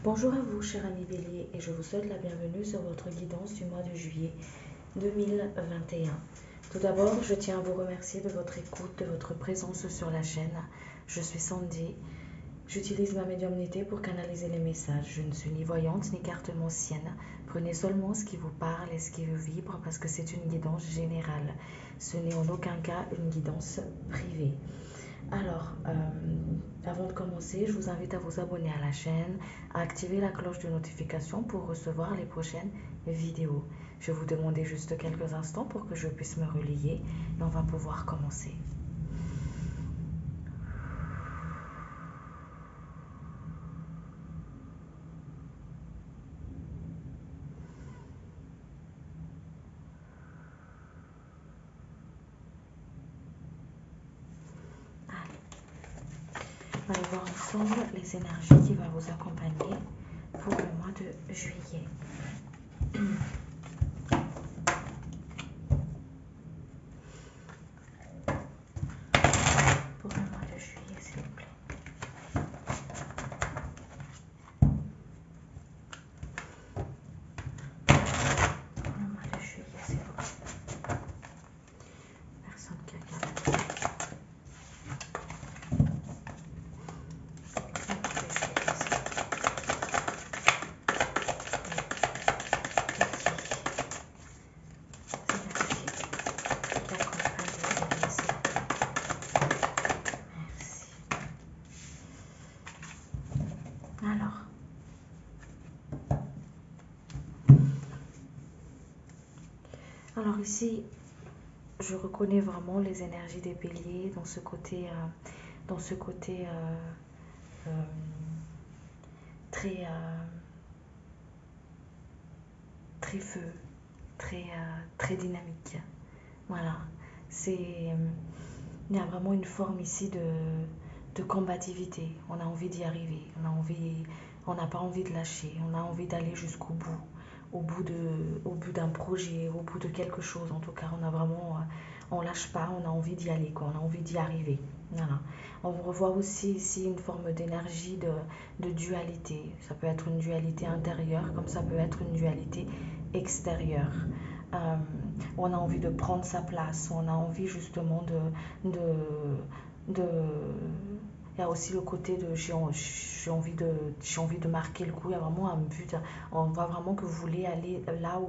Bonjour à vous, cher ami Bélier, et je vous souhaite la bienvenue sur votre guidance du mois de juillet 2021. Tout d'abord, je tiens à vous remercier de votre écoute, de votre présence sur la chaîne. Je suis Sandy. J'utilise ma médiumnité pour canaliser les messages. Je ne suis ni voyante ni cartomancienne. Prenez seulement ce qui vous parle et ce qui vous vibre parce que c'est une guidance générale. Ce n'est en aucun cas une guidance privée. Alors, avant de commencer, je vous invite à vous abonner à la chaîne, à activer la cloche de notification pour recevoir les prochaines vidéos. Je vais vous demander juste quelques instants pour que je puisse me relier et on va pouvoir commencer. On va voir ensemble les énergies qui vont vous accompagner pour le mois de juillet. Pour le mois de juillet, s'il vous plaît. Pour le mois de juillet, s'il vous plaît. Personne qui a gagné. Alors ici, je reconnais vraiment les énergies des béliers dans ce côté, très, très feu, très dynamique. Voilà, il y a vraiment une forme ici de combativité. On a envie d'y arriver, on n'a pas envie de lâcher, on a envie d'aller jusqu'au bout, au bout d'un projet, au bout de quelque chose. En tout cas, on lâche pas, on a envie d'y aller, quoi, on a envie d'y arriver. Voilà. On revoit aussi ici une forme d'énergie de dualité. Ça peut être une dualité intérieure, comme ça peut être une dualité extérieure. On a envie de prendre sa place, on a envie justement de il y a aussi le côté de j'ai envie de marquer le coup. Il y a vraiment un but. On voit vraiment que vous voulez aller là où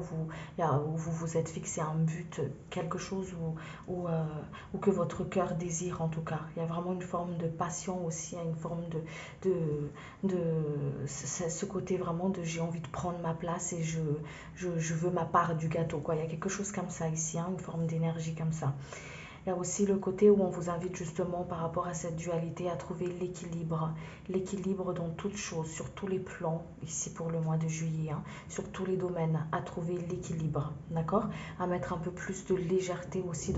vous vous êtes fixé un but, quelque chose ou que votre cœur désire en tout cas. Il y a vraiment une forme de passion aussi, une forme de ce côté vraiment de j'ai envie de prendre ma place et je veux ma part du gâteau, quoi. Il y a quelque chose comme ça ici, hein, une forme d'énergie comme ça. Il y a aussi le côté où on vous invite justement par rapport à cette dualité à trouver l'équilibre dans toutes choses, sur tous les plans, ici pour le mois de juillet, hein, sur tous les domaines, à trouver l'équilibre, d'accord? À mettre un peu plus de légèreté aussi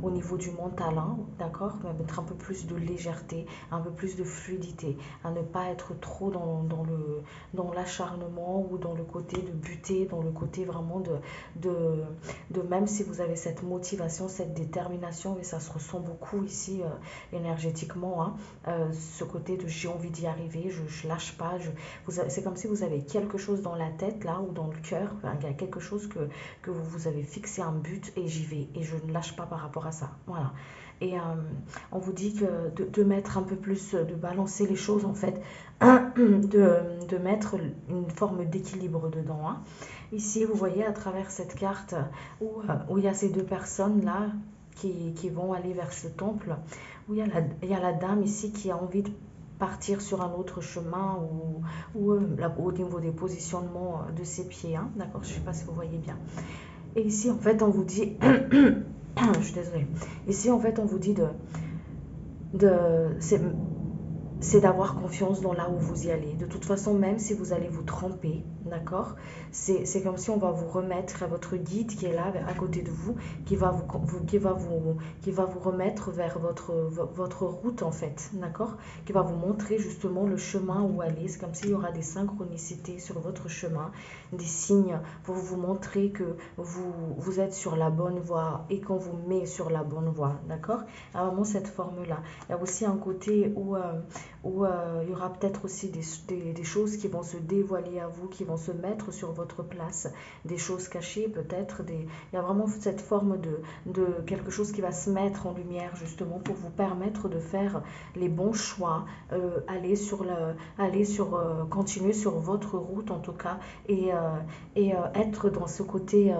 au niveau du mental, hein, d'accord? À mettre un peu plus de légèreté, un peu plus de fluidité, à ne pas être trop dans l'acharnement ou dans le côté de buter, dans le côté vraiment de même si vous avez cette motivation, cette détermination, et ça se ressent beaucoup ici énergétiquement, hein, ce côté de j'ai envie d'y arriver, je lâche pas, c'est comme si vous avez quelque chose dans la tête là ou dans le cœur, enfin, il y a quelque chose que vous avez fixé un but et j'y vais et je ne lâche pas par rapport à ça, voilà. Et on vous dit que de mettre un peu plus, de balancer les choses en fait, de mettre une forme d'équilibre dedans, hein. Ici, vous voyez à travers cette carte où il y a ces deux personnes-là qui vont aller vers ce temple, où il y a la dame ici qui a envie de partir sur un autre chemin ou au niveau des positionnements de ses pieds, hein, d'accord, je ne sais pas si vous voyez bien. Et ici, en fait, on vous dit, je suis désolée, ici, en fait, on vous dit c'est d'avoir confiance dans là où vous y allez. De toute façon, même si vous allez vous tromper, d'accord, c'est comme si on va vous remettre à votre guide qui est là à côté de vous, qui va vous remettre vers votre route en fait, d'accord, qui va vous montrer justement le chemin où aller. C'est comme s'il y aura des synchronicités sur votre chemin, des signes pour vous montrer que vous êtes sur la bonne voie et qu'on vous met sur la bonne voie, d'accord. Il y a vraiment cette forme-là. Il y a aussi un côté où où il y aura peut-être aussi des choses qui vont se dévoiler à vous, qui vont se mettre sur votre place, des choses cachées peut-être, il y a vraiment cette forme de quelque chose qui va se mettre en lumière justement pour vous permettre de faire les bons choix, continuer sur votre route en tout cas, et être dans ce côté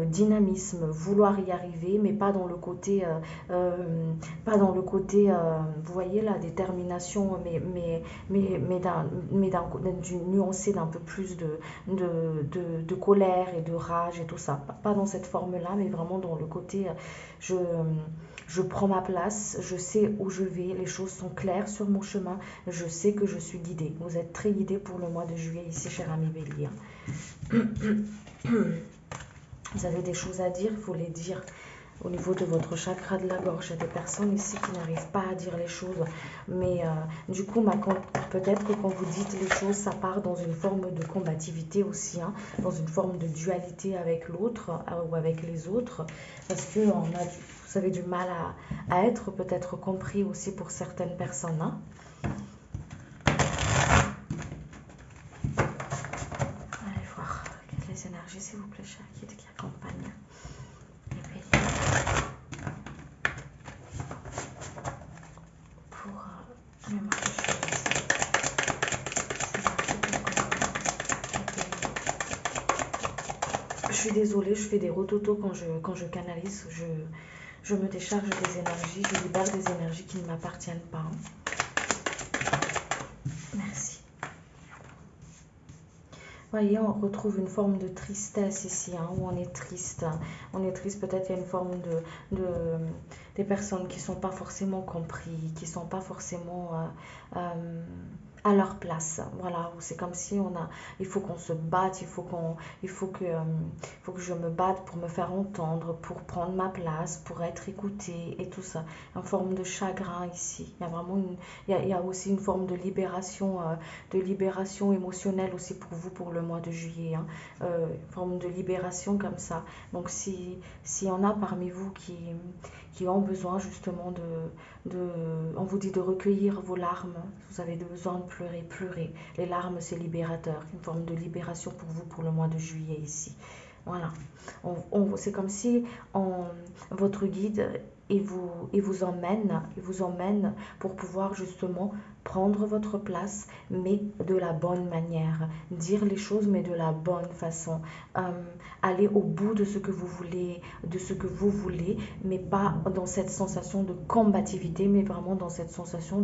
dynamisme, vouloir y arriver, mais pas dans le côté, vous voyez la détermination, d'une nuancée d'un peu plus de colère et de rage et tout ça. Pas dans cette forme-là, mais vraiment dans le côté, je, je prends ma place, je sais où je vais, les choses sont claires sur mon chemin, je sais que je suis guidée. Vous êtes très guidée pour le mois de juillet ici, cher ami Bélier. Vous avez des choses à dire, il faut les dire. Au niveau de votre chakra de la gorge, il y a des personnes ici qui n'arrivent pas à dire les choses. Mais du coup, peut-être que quand vous dites les choses, ça part dans une forme de combativité aussi, hein, dans une forme de dualité avec l'autre ou avec les autres. Parce que vous avez du mal à être peut-être compris aussi pour certaines personnes. Hein. Allez voir les énergies, s'il vous plaît, cher guide qui accompagne. Je suis désolée, je fais des rototos quand je canalise, je me décharge des énergies, je libère des énergies qui ne m'appartiennent pas. Merci. Voyez, on retrouve une forme de tristesse ici, hein, où on est triste. On est triste, peut-être il y a une forme des personnes qui ne sont pas forcément compris, qui ne sont pas forcément à leur place. Voilà, c'est comme si il faut qu'on se batte, il faut que je me batte pour me faire entendre, pour prendre ma place, pour être écoutée et tout ça. Une forme de chagrin ici. Il y a vraiment il y a aussi une forme de libération émotionnelle aussi pour vous pour le mois de juillet. Hein. Une forme de libération comme ça. Donc s'il y en a parmi vous qui ont besoin justement on vous dit de recueillir vos larmes, vous avez besoin de pleurer, pleurer. Les larmes, c'est libérateur, une forme de libération pour vous pour le mois de juillet ici. Voilà, c'est comme si votre guide il vous emmène pour pouvoir justement prendre votre place, mais de la bonne manière, dire les choses, mais de la bonne façon, aller au bout de ce que vous voulez, mais pas dans cette sensation de combativité, mais vraiment dans cette sensation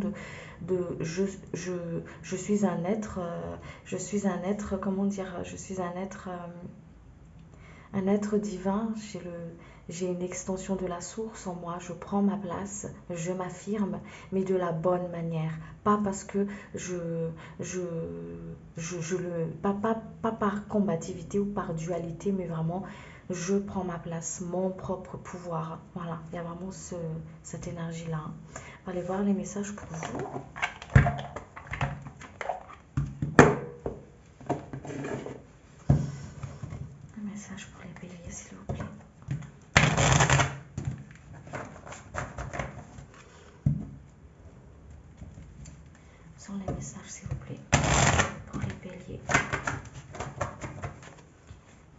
je suis un être, comment dire, je suis un être divin, j'ai une extension de la source en moi, je prends ma place, je m'affirme, mais de la bonne manière. Pas parce que pas par combativité ou par dualité, mais vraiment, je prends ma place, mon propre pouvoir. Voilà, il y a vraiment cette énergie-là. On va aller voir les messages pour vous. Un message pour les béliers, s'il vous plaît. Sont les messages, s'il vous plaît, pour les béliers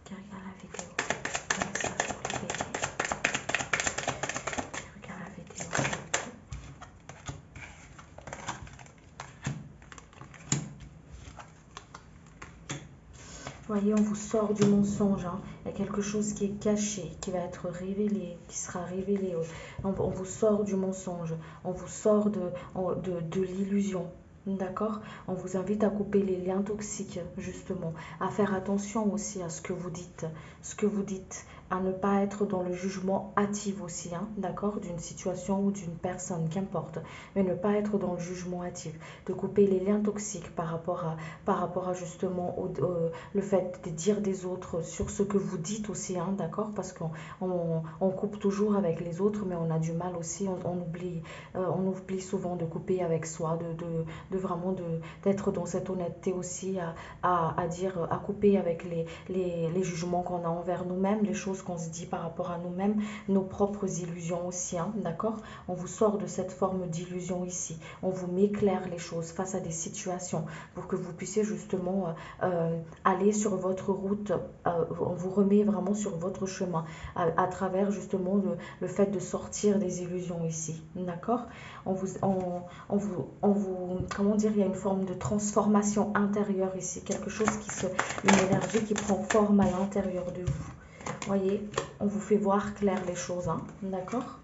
qui regardent la vidéo. Les messages pour les béliers qui regardent la vidéo. Voyez, on vous sort du mensonge. Hein. Il y a quelque chose qui est caché, qui va être révélé, qui sera révélé. On vous sort du mensonge, on vous sort de l'illusion. D'accord? On vous invite à couper les liens toxiques, justement, à faire attention aussi à ce que vous dites. À ne pas être dans le jugement hâtif aussi, hein, d'accord, d'une situation ou d'une personne, qu'importe, mais ne pas être dans le jugement hâtif, de couper les liens toxiques par rapport à justement le fait de dire des autres sur ce que vous dites aussi, hein, d'accord, parce qu'on coupe toujours avec les autres, mais on a du mal aussi, on oublie souvent de couper avec soi, de vraiment d'être dans cette honnêteté aussi, à couper avec les jugements qu'on a envers nous-mêmes, les choses choses qu'on se dit par rapport à nous-mêmes, nos propres illusions aussi, hein, d'accord? On vous sort de cette forme d'illusion ici. On vous met clair les choses face à des situations pour que vous puissiez justement aller sur votre route. On vous remet vraiment sur votre chemin à travers justement le fait de sortir des illusions ici, d'accord? Comment dire, il y a une forme de transformation intérieure ici, quelque chose une énergie qui prend forme à l'intérieur de vous. Voyez, on vous fait voir clair les choses, hein, d'accord?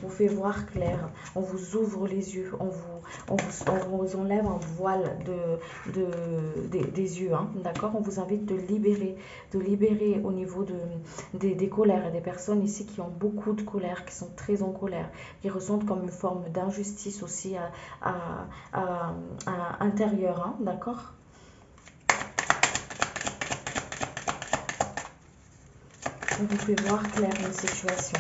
On vous fait voir clair, on vous ouvre les yeux, on vous enlève un voile des yeux, hein, d'accord? On vous invite de libérer au niveau des colères. Il y a des personnes ici qui ont beaucoup de colère, qui sont très en colère, qui ressentent comme une forme d'injustice aussi à intérieur, hein, d'accord? On vous fait voir clair une situation.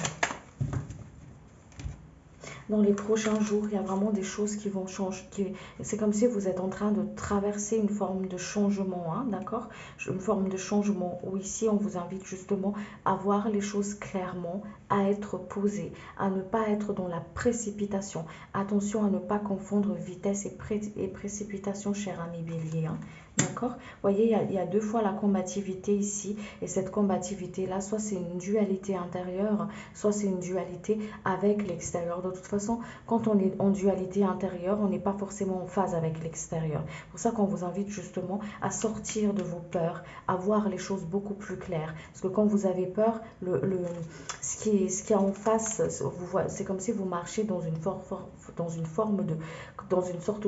Dans les prochains jours, il y a vraiment des choses qui vont changer. C'est comme si vous êtes en train de traverser une forme de changement, hein, d'accord? Une forme de changement où ici, on vous invite justement à voir les choses clairement, à être posé, à ne pas être dans la précipitation. Attention à ne pas confondre vitesse et précipitation, cher ami Bélier, hein. D'accord? Voyez, il y a deux fois la combativité ici. Et cette combativité-là, soit c'est une dualité intérieure, soit c'est une dualité avec l'extérieur. De toute façon, quand on est en dualité intérieure, on n'est pas forcément en phase avec l'extérieur. C'est pour ça qu'on vous invite justement à sortir de vos peurs, à voir les choses beaucoup plus claires. Parce que quand vous avez peur, ce qui est en face, c'est comme si vous marchez dans une sorte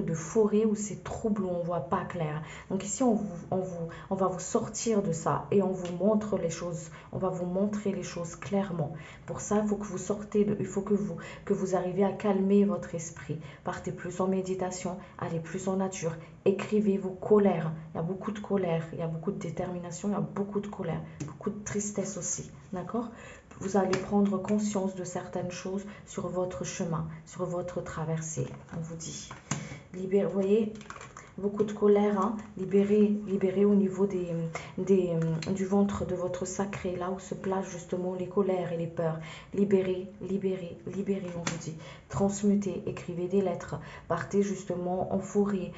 de forêt où c'est trouble, où on ne voit pas clair. Donc ici, on va vous sortir de ça et on vous montre les choses. On va vous montrer les choses clairement. Pour ça, il faut que vous il faut que vous arriviez à calmer votre esprit. Partez plus en méditation, allez plus en nature. Écrivez vos colères. Il y a beaucoup de colère, il y a beaucoup de détermination, il y a beaucoup de colère, beaucoup de tristesse aussi. D'accord? Vous allez prendre conscience de certaines choses sur votre chemin, sur votre traversée. On vous dit. Vous voyez, beaucoup de colère, hein? Libérez au niveau du ventre de votre sacré, là où se placent justement les colères et les peurs. Libérez, on vous dit. Transmutez, écrivez des lettres, partez justement en forêt,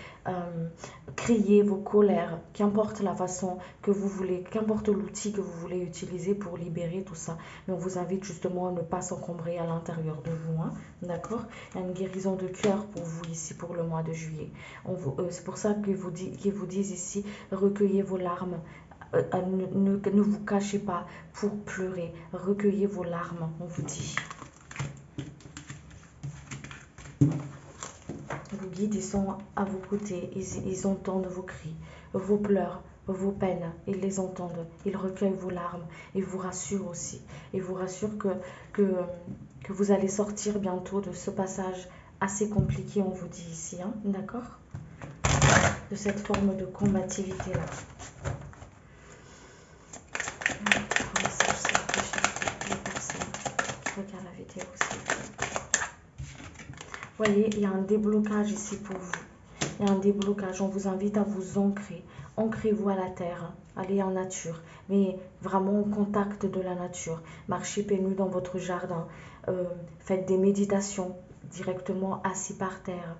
criez vos colères, qu'importe la façon que vous voulez, qu'importe l'outil que vous voulez utiliser pour libérer tout ça. Mais on vous invite justement à ne pas s'encombrer à l'intérieur de vous, hein? D'accord? Il y a une guérison de cœur pour vous ici pour le mois de juillet. C'est pour ça qu'ils vous disent ici, recueillez vos larmes. Ne vous cachez pas pour pleurer. Recueillez vos larmes, on vous dit. Vos guides, ils sont à vos côtés. Ils entendent vos cris, vos pleurs, vos peines. Ils les entendent. Ils recueillent vos larmes. Ils vous rassurent aussi. Ils vous rassurent que vous allez sortir bientôt de ce passage assez compliqué, on vous dit ici, hein, d'accord? De cette forme de combativité-là. Regarde la vidéo aussi. Vous voyez, il y a un déblocage ici pour vous. Il y a un déblocage. On vous invite à vous ancrer. Ancrez-vous à la terre. Allez en nature. Mais vraiment au contact de la nature. Marchez pieds nus dans votre jardin. Faites des méditations directement assis par terre.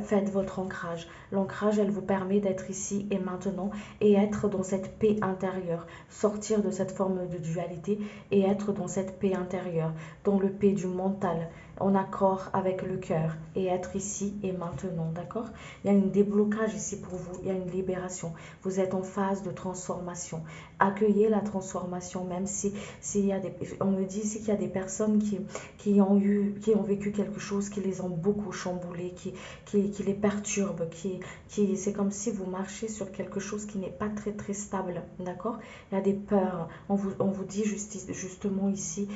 Faites votre ancrage. L'ancrage, elle vous permet d'être ici et maintenant et être dans cette paix intérieure. Sortir de cette forme de dualité et être dans cette paix intérieure, dans le paix du mental, en accord avec le cœur et être ici et maintenant, d'accord? Il y a un déblocage ici pour vous, il y a une libération. Vous êtes en phase de transformation. Accueillez la transformation, même s'il y a on me dit ici qu'il y a des personnes qui ont vécu quelque chose qui les ont beaucoup chamboulés, qui les perturbe, c'est comme si vous marchez sur quelque chose qui n'est pas très très stable, d'accord? Il y a des peurs. On vous dit justement ici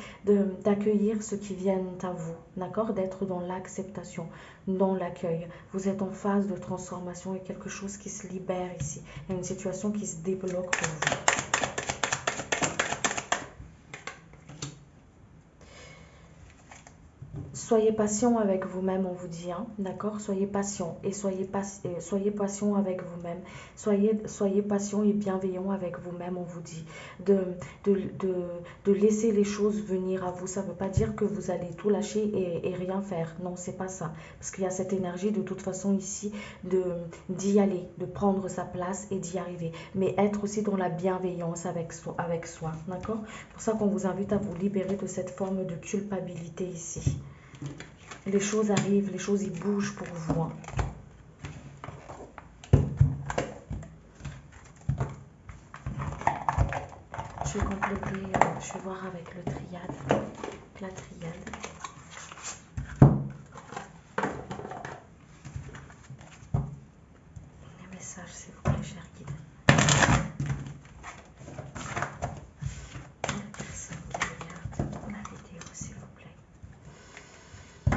d'accueillir ce qui viennent à vous, d'accord? D'être dans l'acceptation, dans l'accueil. Vous êtes en phase de transformation et quelque chose qui se libère ici. Il y a une situation qui se débloque pour vous. soyez patient avec vous-même, on vous dit, hein, d'accord? Soyez patient et soyez patient avec vous-même. Soyez patient et bienveillant avec vous-même, on vous dit. De, de laisser les choses venir à vous. Ça ne veut pas dire que vous allez tout lâcher et rien faire. Non, c'est pas ça. Parce qu'il y a cette énergie de toute façon ici d'y aller, de prendre sa place et d'y arriver. Mais être aussi dans la bienveillance avec soi, d'accord? C'est pour ça qu'on vous invite à vous libérer de cette forme de culpabilité ici. Les choses arrivent, les choses y bougent pour vous. Hein. Je vais compléter, je vais voir avec le triade, la triade. Les messages, s'il vous plaît, cher guide. La personne qui regarde la vidéo, s'il vous plaît. Un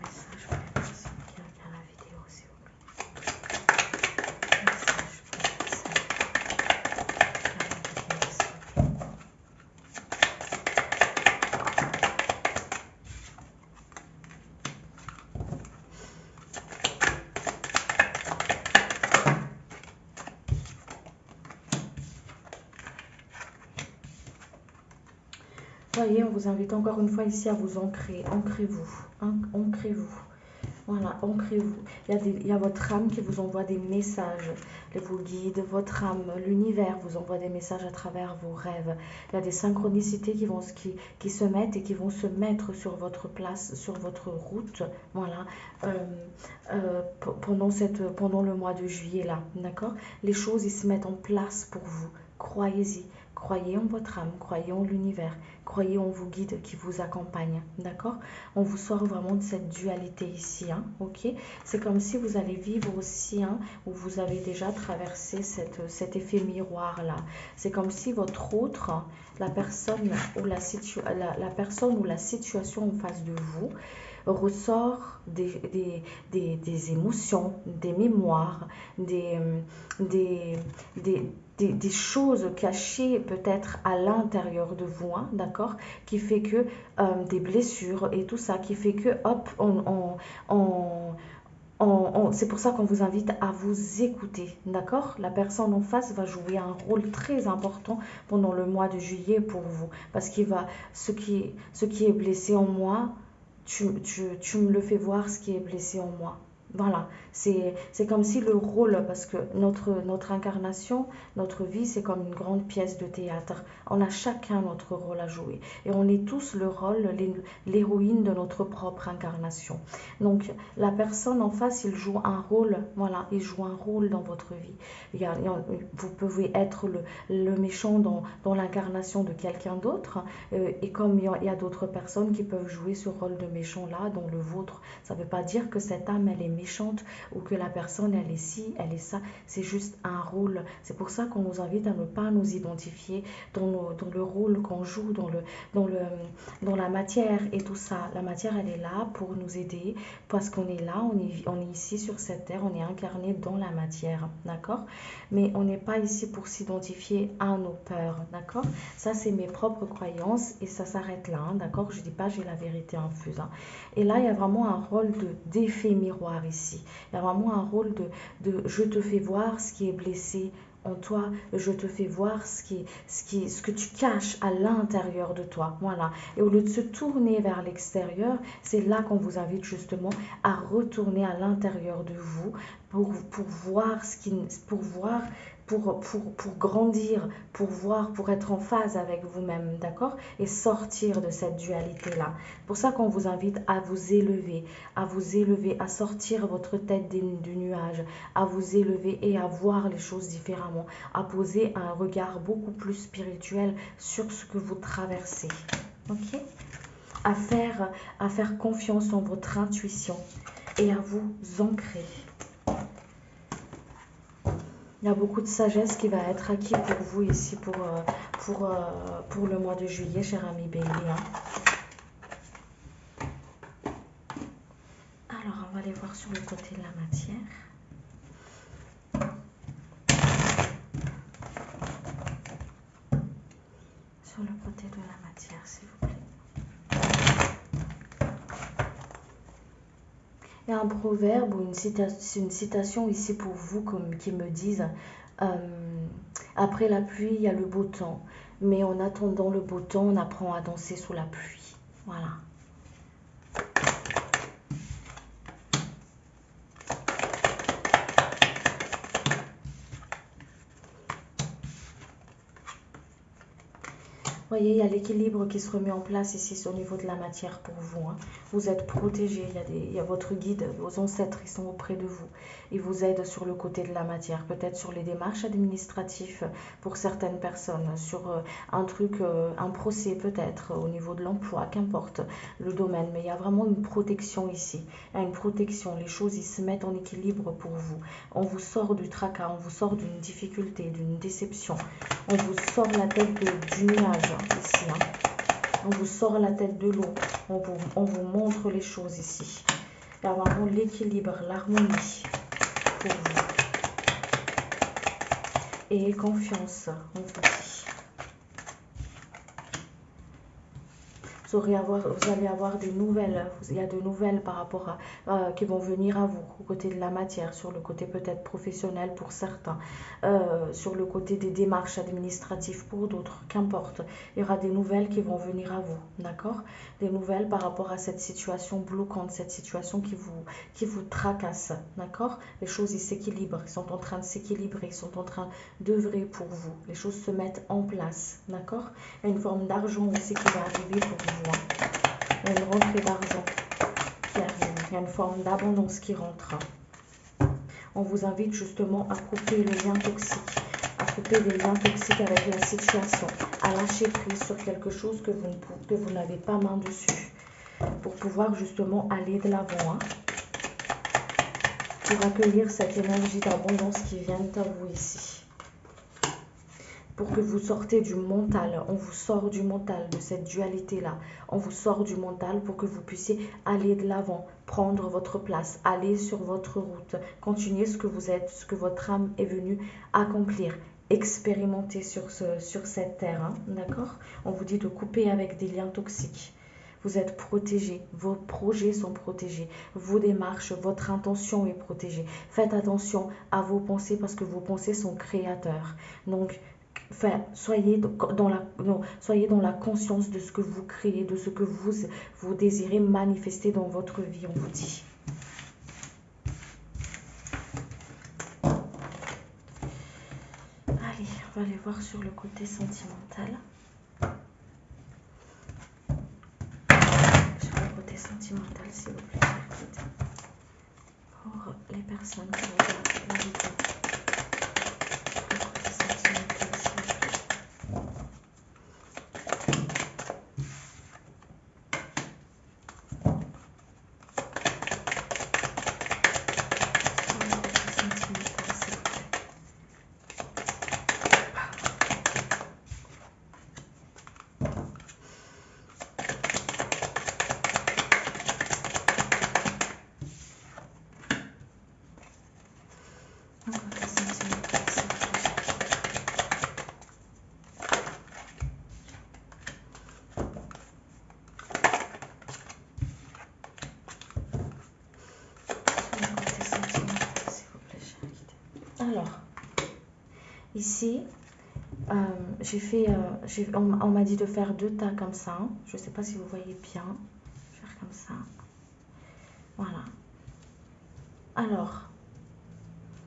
message pour la personne qui regarde la vidéo, s'il vous plaît. Message pour la personne qui regarde la vidéo, s'il vous plaît. Voyez, on vous invite encore une fois ici à vous ancrer. Ancrez-vous. Ancrez-vous. Voilà, ancrez-vous. Il y a votre âme qui vous envoie des messages. Vos guides, votre âme, l'univers vous envoie des messages à travers vos rêves. Il y a des synchronicités qui se mettent et qui vont se mettre sur votre place, sur votre route. Voilà. Pendant le mois de juillet là. D'accord? Les choses, ils se mettent en place pour vous. Croyez-y. Croyez en votre âme, croyez en l'univers, croyez en vos guides qui vous accompagnent, d'accord? On vous sort vraiment de cette dualité ici, hein, ok? C'est comme si vous allez vivre aussi, hein, où vous avez déjà traversé cet effet miroir là. C'est comme si votre autre, la personne ou la personne ou la situation en face de vous ressort des émotions, des mémoires, des choses cachées peut-être à l'intérieur de vous, hein, d'accord, qui fait que des blessures et tout ça, qui fait que hop, c'est pour ça qu'on vous invite à vous écouter, d'accord? La personne en face va jouer un rôle très important pendant le mois de juillet pour vous, parce qu'il va, ce qui est blessé en moi, tu me le fais voir, ce qui est blessé en moi. Voilà, c'est comme si le rôle, parce que notre incarnation, notre vie, c'est comme une grande pièce de théâtre. On a chacun notre rôle à jouer. Et on est tous le rôle, l'héroïne de notre propre incarnation. Donc, la personne en face, il joue un rôle, voilà, il joue un rôle dans votre vie. Vous pouvez être le méchant dans l'incarnation de quelqu'un d'autre. Et comme il y a d'autres personnes qui peuvent jouer ce rôle de méchant-là dans le vôtre, ça ne veut pas dire que cette âme, elle est méchante ou que la personne, elle est ci, elle est ça. C'est juste un rôle. C'est pour ça qu'on nous invite à ne pas nous identifier dans le rôle qu'on joue, dans la matière et tout ça. La matière, elle est là pour nous aider parce qu'on est là, on est ici sur cette terre, on est incarné dans la matière, d'accord? Mais on n'est pas ici pour s'identifier à nos peurs, d'accord? Ça, c'est mes propres croyances et ça s'arrête là, hein, d'accord? Je ne dis pas j'ai la vérité infuse. Hein. Et là, il y a vraiment un rôle d'effet miroir ici. Il y a vraiment un rôle de je te fais voir ce qui est blessé en toi, je te fais voir ce que tu caches à l'intérieur de toi. Voilà. Et au lieu de se tourner vers l'extérieur, c'est là qu'on vous invite justement à retourner à l'intérieur de vous pour voir pour grandir, pour voir, pour être en phase avec vous-même, d'accord? Et sortir de cette dualité-là. C'est pour ça qu'on vous invite à vous élever, à sortir votre tête du nuage, à vous élever et à voir les choses différemment, à poser un regard beaucoup plus spirituel sur ce que vous traversez, ok? À faire confiance en votre intuition et à vous ancrer. Il y a beaucoup de sagesse qui va être acquis pour vous ici pour le mois de juillet, cher ami Bélier. Hein. Alors, on va aller voir sur le côté de la matière. Sur le côté de la matière, s'il vous plaît. Il y a un proverbe ou une citation ici pour vous qui me disent après la pluie, il y a le beau temps. Mais en attendant le beau temps, on apprend à danser sous la pluie. Voilà. Vous voyez, il y a l'équilibre qui se remet en place ici au niveau de la matière pour vous. Hein. Vous êtes protégé, il y a votre guide, vos ancêtres, ils sont auprès de vous. Ils vous aident sur le côté de la matière, peut-être sur les démarches administratives pour certaines personnes, sur un truc, un procès peut-être, au niveau de l'emploi, qu'importe le domaine. Mais il y a vraiment une protection ici. Il y a une protection, les choses, ils se mettent en équilibre pour vous. On vous sort du tracas, on vous sort d'une difficulté, d'une déception. On vous sort la tête du nuage ici. Hein. On vous sort la tête de l'eau. On vous montre les choses ici. Il y a vraiment l'équilibre, l'harmonie pour vous. Et confiance, on vous dit. Vous allez avoir des nouvelles, il y a de nouvelles par rapport à, qui vont venir à vous, au côté de la matière, sur le côté peut-être professionnel pour certains, sur le côté des démarches administratives pour d'autres, qu'importe. Il y aura des nouvelles qui vont venir à vous, d'accord? Des nouvelles par rapport à cette situation bloquante, cette situation qui vous tracasse, d'accord? Les choses, ils s'équilibrent, ils sont en train de s'équilibrer, ils sont en train d'œuvrer pour vous. Les choses se mettent en place, d'accord? Il y a une forme d'argent aussi qui va arriver pour vous. Il y a une rentrée d'argent qui arrive. Il y a une forme d'abondance qui rentre. On vous invite justement à couper les liens toxiques, à couper les liens toxiques avec la situation, à lâcher prise sur quelque chose que vous n'avez pas main dessus, pour pouvoir justement aller de l'avant, hein, pour accueillir cette énergie d'abondance qui vient à vous ici. Pour que vous sortez du mental, on vous sort du mental, de cette dualité-là. On vous sort du mental pour que vous puissiez aller de l'avant, prendre votre place, aller sur votre route, continuer ce que vous êtes, ce que votre âme est venue accomplir, expérimenter sur cette terre, hein, d'accord? On vous dit de couper avec des liens toxiques. Vous êtes protégés, vos projets sont protégés, vos démarches, votre intention est protégée. Faites attention à vos pensées parce que vos pensées sont créateurs. Donc, soyez dans la conscience de ce que vous créez, de ce que vous désirez manifester dans votre vie, on vous dit. Allez, on va aller voir sur le côté sentimental. Sur le côté sentimental, s'il vous plaît, pour les personnes qui regardent la vidéo. Alors, ici, on m'a dit de faire 2 tas comme ça. Hein. Je ne sais pas si vous voyez bien. Je vais faire comme ça. Voilà. Alors,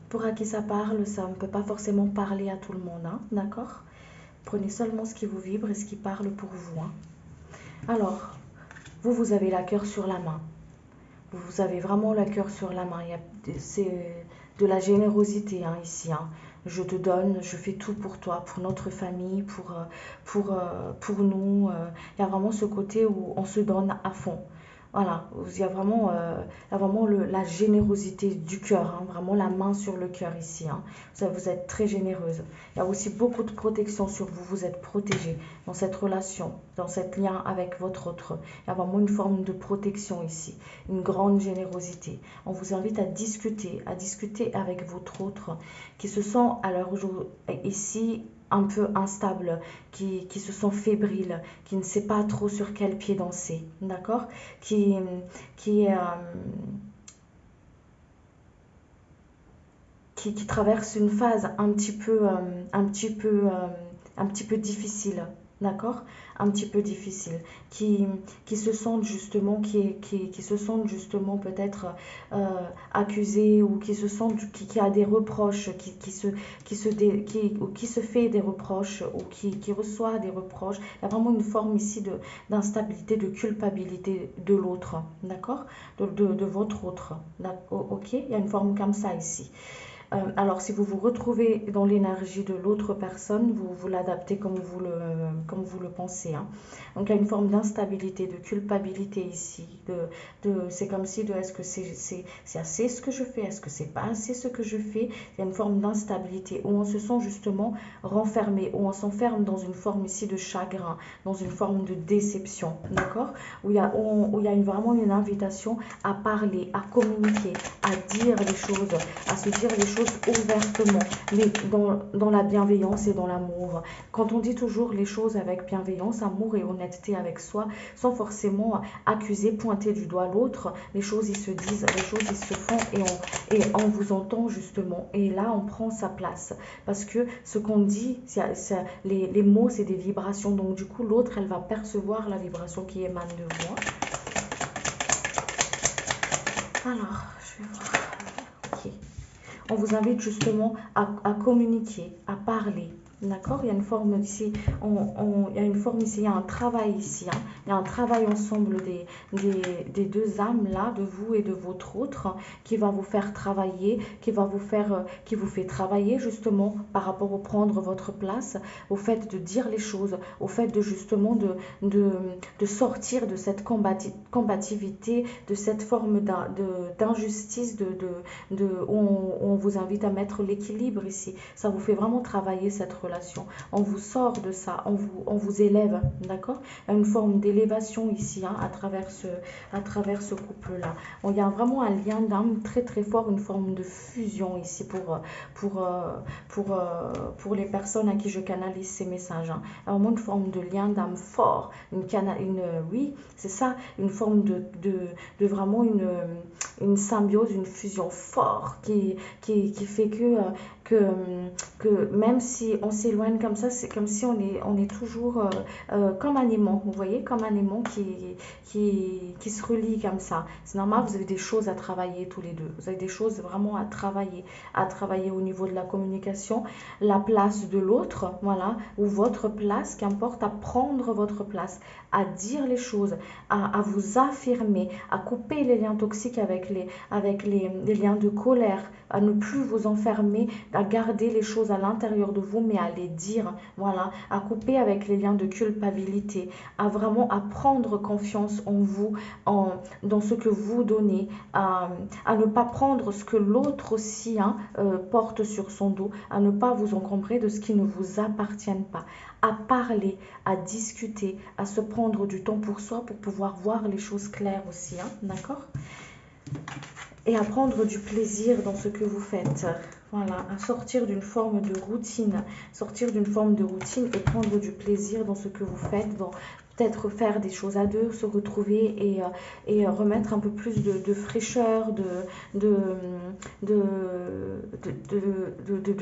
pour à qui ça parle, ça ne peut pas forcément parler à tout le monde. Hein, d'accord? Prenez seulement ce qui vous vibre et ce qui parle pour vous. Hein. Alors, vous avez la cœur sur la main. Vous avez vraiment la cœur sur la main. C'est de la générosité hein, ici. Hein. Je te donne, je fais tout pour toi, pour notre famille, pour nous. Il y a vraiment ce côté où on se donne à fond. Voilà, il y a vraiment, la générosité du cœur, hein, vraiment la main sur le cœur ici. Hein. Vous êtes très généreuse. Il y a aussi beaucoup de protection sur vous. Vous êtes protégée dans cette relation, dans cet lien avec votre autre. Il y a vraiment une forme de protection ici, une grande générosité. On vous invite à discuter avec votre autre qui se sent alors ici un peu instable, qui se sent fébrile, qui ne sait pas trop sur quel pied danser, d'accord, qui qui traversent une phase un petit peu difficile, d'accord? Un petit peu difficile, qui se sentent justement, qui se sentent justement peut-être accusés, ou qui se sentent, qui a des reproches, ou qui se fait des reproches, ou qui reçoit des reproches. Il y a vraiment une forme ici d'instabilité, de culpabilité de l'autre, d'accord? De votre autre, ok? Il y a une forme comme ça ici. Alors, si vous vous retrouvez dans l'énergie de l'autre personne, vous l'adaptez comme vous le pensez, hein. Donc, il y a une forme d'instabilité, de culpabilité ici. C'est comme si est-ce que c'est assez ce que je fais? Est-ce que c'est pas assez ce que je fais? Il y a une forme d'instabilité où on se sent justement renfermé, où on s'enferme dans une forme ici de chagrin, dans une forme de déception, d'accord? Où il y a vraiment une invitation à parler, à communiquer, à dire les choses, à se dire les choses ouvertement, mais dans la bienveillance et dans l'amour. Quand on dit toujours les choses avec bienveillance, amour et honnêteté avec soi, sans forcément accuser, pointer du doigt l'autre, les choses ils se disent, les choses ils se font, et on vous entend justement. Et là, on prend sa place. Parce que ce qu'on dit, les mots, c'est des vibrations. Donc du coup, l'autre, elle va percevoir la vibration qui émane de vous. Alors, je vais voir. Ok. On vous invite justement à communiquer, à parler. D'accord? Il y a une forme ici, il y a une forme ici, il y a un travail ici, hein. Il y a un travail ensemble des deux âmes là, de vous et de votre autre, qui va vous faire travailler, qui vous fait travailler justement par rapport au prendre votre place, au fait de dire les choses, au fait de justement de sortir de cette combativité, de cette forme d'injustice, où on vous invite à mettre l'équilibre ici. Ça vous fait vraiment travailler cette relation. On vous sort de ça, on vous élève, d'accord? Il y a une forme d'élévation ici, hein, à travers ce couple-là. Il y a vraiment un lien d'âme très très fort, une forme de fusion ici pour les personnes à qui je canalise ces messages, hein. Il y a vraiment une forme de lien d'âme fort, oui, c'est ça, une forme de vraiment une symbiose, une fusion forte qui fait que même si on s'éloigne comme ça, c'est comme si on est toujours comme un aimant, vous voyez, comme un aimant qui se relie comme ça. C'est normal, vous avez des choses à travailler tous les deux. Vous avez des choses vraiment à travailler au niveau de la communication, la place de l'autre, voilà, ou votre place, qu'importe, à prendre votre place, à dire les choses, à vous affirmer, à couper les liens toxiques avec les liens de colère, à ne plus vous enfermer, à garder les choses à l'intérieur de vous, mais à les dire, voilà, à couper avec les liens de culpabilité, à vraiment à prendre confiance en vous, dans ce que vous donnez, à ne pas prendre ce que l'autre aussi, hein, porte sur son dos, à ne pas vous encombrer de ce qui ne vous appartient pas, à parler, à discuter, à se prendre du temps pour soi pour pouvoir voir les choses claires aussi, hein, d'accord? Et à prendre du plaisir dans ce que vous faites. Voilà, à sortir d'une forme de routine, et prendre du plaisir dans ce que vous faites, dans peut-être faire des choses à deux, se retrouver et remettre un peu plus de fraîcheur, de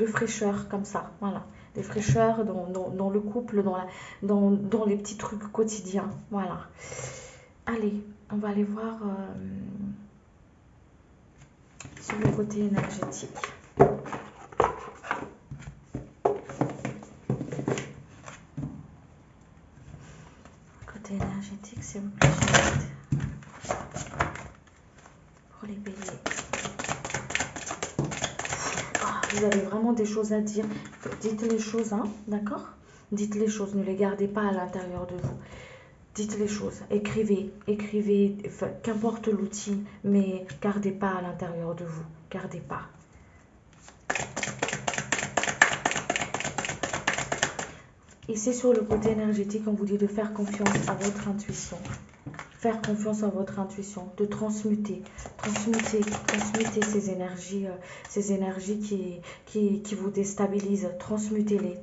fraîcheur comme ça, voilà. Des fraîcheurs dans le couple, dans les petits trucs quotidiens, voilà. Allez, on va aller voir sur le côté énergétique. Côté énergétique, s'il vous plaît, pour les béliers. Vous avez vraiment des choses à dire. Dites les choses, hein, d'accord? Dites les choses, ne les gardez pas à l'intérieur de vous. Dites les choses, écrivez, qu'importe l'outil, mais gardez pas à l'intérieur de vous, gardez pas. Et c'est sur le côté énergétique, on vous dit de faire confiance à votre intuition. Faire confiance à votre intuition, de transmuter ces énergies qui vous déstabilisent. Transmutez-les,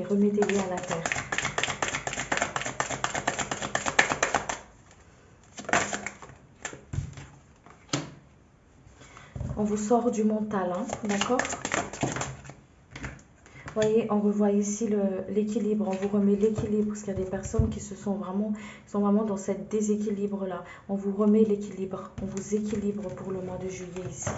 remettez-les à la terre. On vous sort du mental, hein, d'accord? Voyez, on revoit ici l'équilibre, on vous remet l'équilibre, parce qu'il y a des personnes qui sont vraiment dans cet déséquilibre-là. On vous remet l'équilibre, on vous équilibre pour le mois de juillet ici.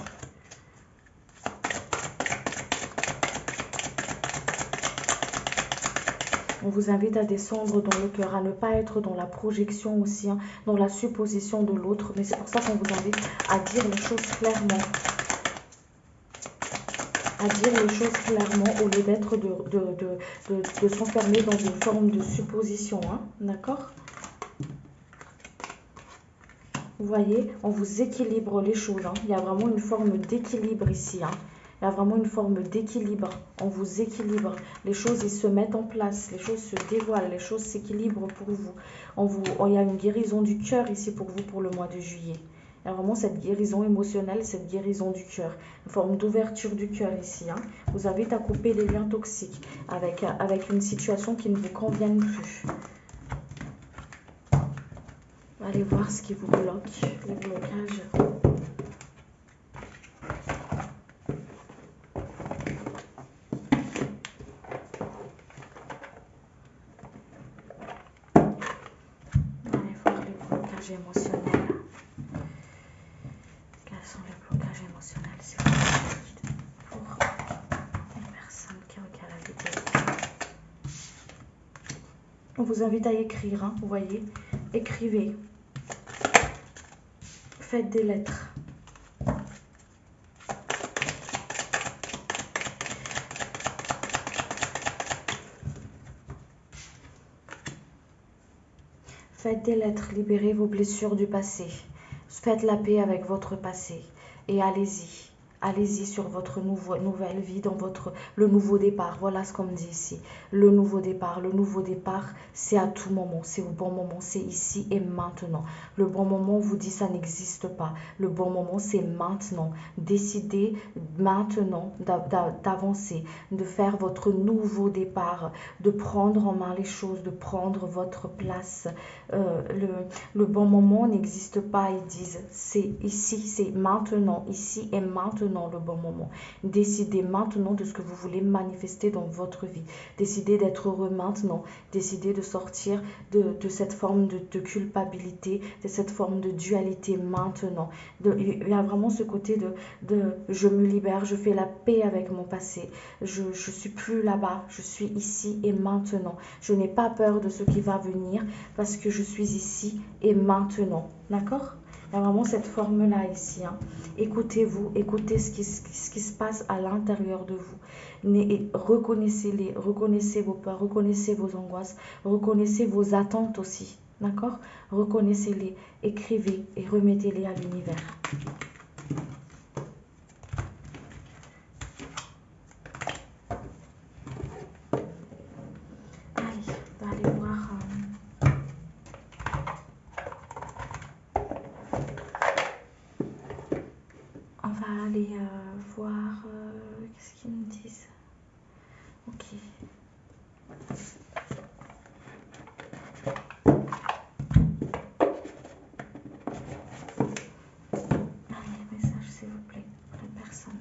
On vous invite à descendre dans le cœur, à ne pas être dans la projection aussi, hein, dans la supposition de l'autre. Mais c'est pour ça qu'on vous invite à dire les choses clairement. À dire les choses clairement au lieu d'être de s'enfermer dans une forme de supposition. Hein, d'accord? Vous voyez, on vous équilibre les choses. Hein. Il y a vraiment une forme d'équilibre ici. Hein. Il y a vraiment une forme d'équilibre. On vous équilibre. Les choses, ils se mettent en place. Les choses se dévoilent. Les choses s'équilibrent pour vous. Il y a une guérison du cœur ici pour vous pour le mois de juillet. Il y a vraiment cette guérison émotionnelle, cette guérison du cœur. Une forme d'ouverture du cœur ici. Hein. Vous invite à couper les liens toxiques avec une situation qui ne vous convienne plus. Allez voir ce qui vous bloque, les blocages. Allez voir les blocages émotionnels. Quels sont les blocages émotionnels, s'il vous plaît, pour les personnes qui regardent la vidéo. On vous invite à écrire, hein, vous voyez. Écrivez. Faites des lettres. Faites des lettres, libérez vos blessures du passé. Faites la paix avec votre passé et allez-y. Allez-y sur votre nouvelle vie, dans le nouveau départ. Voilà ce qu'on me dit ici. Le nouveau départ, c'est à tout moment. C'est au bon moment, c'est ici et maintenant. Le bon moment, on vous dit, ça n'existe pas. Le bon moment, c'est maintenant. Décidez maintenant d'avancer, de faire votre nouveau départ, de prendre en main les choses, de prendre votre place. Le bon moment n'existe pas, ils disent. C'est ici, c'est maintenant, ici et maintenant. Le bon moment. Décidez maintenant de ce que vous voulez manifester dans votre vie. Décidez d'être heureux maintenant. Décidez de sortir de cette forme de culpabilité, de cette forme de dualité maintenant. Il y a vraiment ce côté de je me libère, je fais la paix avec mon passé. Je ne suis plus là-bas, je suis ici et maintenant. Je n'ai pas peur de ce qui va venir parce que je suis ici et maintenant. D'accord ? Il y a vraiment cette forme-là ici. Hein. Écoutez-vous, écoutez ce qui se passe à l'intérieur de vous. Reconnaissez-les, reconnaissez vos peurs, reconnaissez vos angoisses, reconnaissez vos attentes aussi. D'accord? Reconnaissez-les, écrivez et remettez-les à l'univers. Allez, on va aller voir... On va aller voir qu'est-ce qu'ils me disent. Ok. Allez, message s'il vous plaît, pour la personne.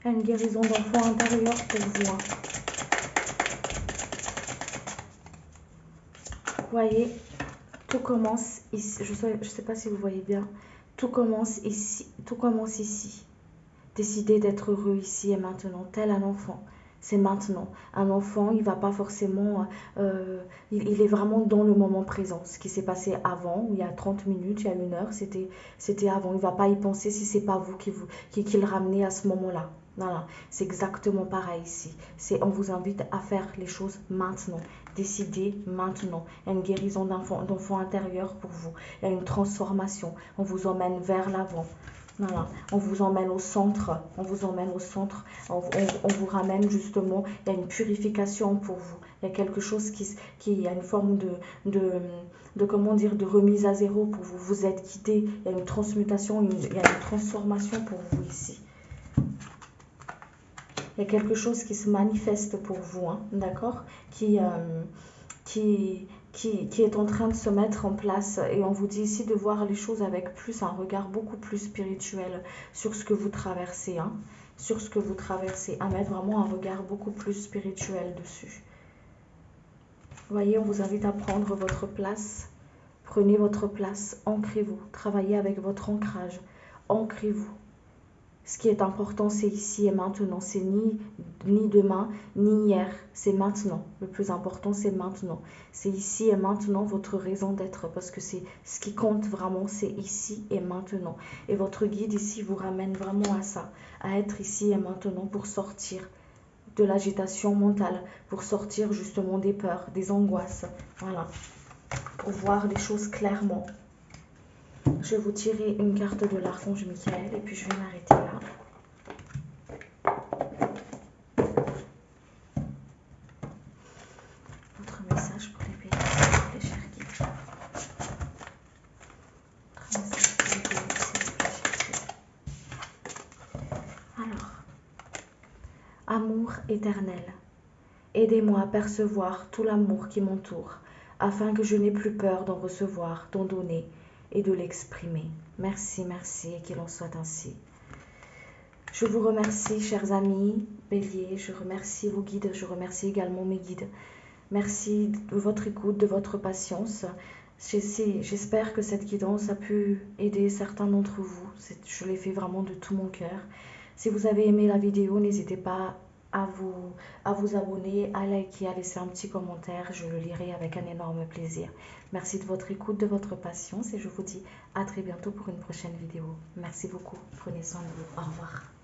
Il y a une guérison d'enfant intérieur pour vous. Hein. Vous voyez, tout commence ici. Je ne sais pas si vous voyez bien. Tout commence ici. Tout commence ici. Décidez d'être heureux ici et maintenant, tel un enfant. C'est maintenant. Un enfant, il va pas forcément... il est vraiment dans le moment présent. Ce qui s'est passé avant, il y a 30 minutes, il y a 1 heure, c'était avant. Il ne va pas y penser si ce n'est pas vous qui le ramenez à ce moment-là. Voilà, c'est exactement pareil ici. On vous invite à faire les choses maintenant. Décidez maintenant. Il y a une guérison d'enfant intérieur pour vous. Il y a une transformation. On vous emmène vers l'avant. Voilà, on vous emmène au centre, on vous ramène justement, il y a une purification pour vous, il Il y a quelque chose qui a une forme comment dire, de remise à zéro pour vous. Vous êtes guidé. Il y a une transmutation, il y a une transformation pour vous ici. Il y a quelque chose qui se manifeste pour vous, hein, d'accord, qui est en train de se mettre en place. Et on vous dit ici de voir les choses avec plus un regard beaucoup plus spirituel sur ce que vous traversez, hein, sur ce que vous traversez, à mettre vraiment un regard beaucoup plus spirituel dessus. Vous voyez, on vous invite à prendre votre place. Prenez votre place, ancrez-vous, travaillez avec votre ancrage, ancrez-vous. Ce qui est important, c'est ici et maintenant. C'est ni demain, ni hier. C'est maintenant. Le plus important, c'est maintenant. C'est ici et maintenant votre raison d'être. Parce que c'est ce qui compte vraiment, c'est ici et maintenant. Et votre guide ici vous ramène vraiment à ça. À être ici et maintenant pour sortir de l'agitation mentale. Pour sortir justement des peurs, des angoisses. Voilà. Pour voir les choses clairement. Je vais vous tirer une carte de l'archange Michael et puis je vais m'arrêter là. Votre message pour les bénéficiaires, les chers guides. Votre message pour les bénéficiaires, les chers guides. Alors, amour éternel, aidez-moi à percevoir tout l'amour qui m'entoure, afin que je n'ai plus peur d'en recevoir, d'en donner et de l'exprimer. Merci, merci, et qu'il en soit ainsi. Je vous remercie, chers amis béliers, je remercie vos guides, je remercie également mes guides. Merci de votre écoute, de votre patience. J'espère que cette guidance a pu aider certains d'entre vous. Je l'ai fait vraiment de tout mon cœur. Si vous avez aimé la vidéo, n'hésitez pas à vous abonner, à liker, à laisser un petit commentaire. Je le lirai avec un énorme plaisir. Merci de votre écoute, de votre patience et je vous dis à très bientôt pour une prochaine vidéo. Merci beaucoup. Prenez soin de vous. Au revoir.